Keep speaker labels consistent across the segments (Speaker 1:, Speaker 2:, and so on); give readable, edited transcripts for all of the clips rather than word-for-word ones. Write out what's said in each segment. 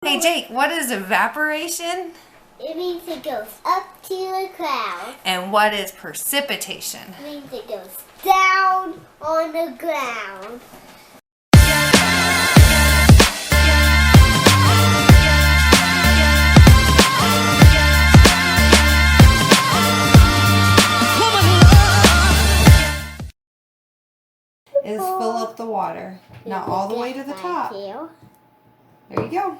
Speaker 1: Hey Jake, what is evaporation?
Speaker 2: It means it goes up to the cloud.
Speaker 1: And what is precipitation?
Speaker 2: It means it goes down on the ground.
Speaker 1: Is fill up the water. Not all the way to the top. There you go.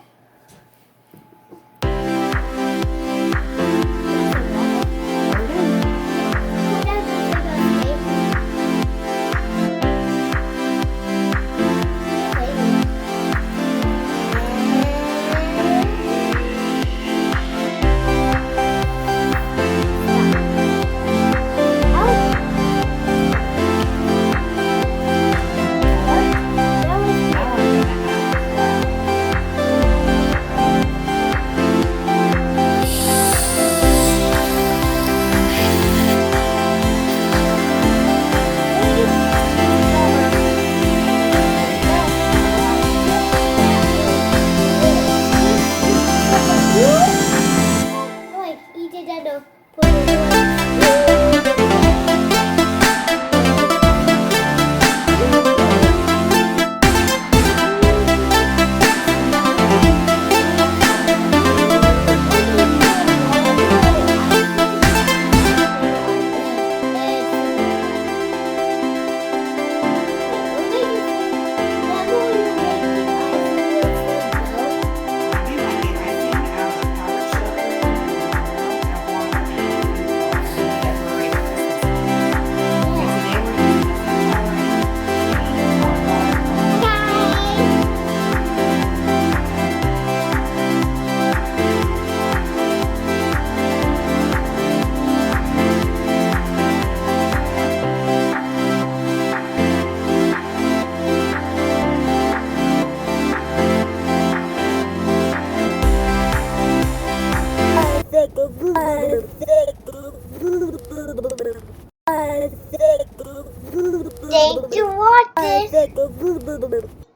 Speaker 2: Thank you for watching.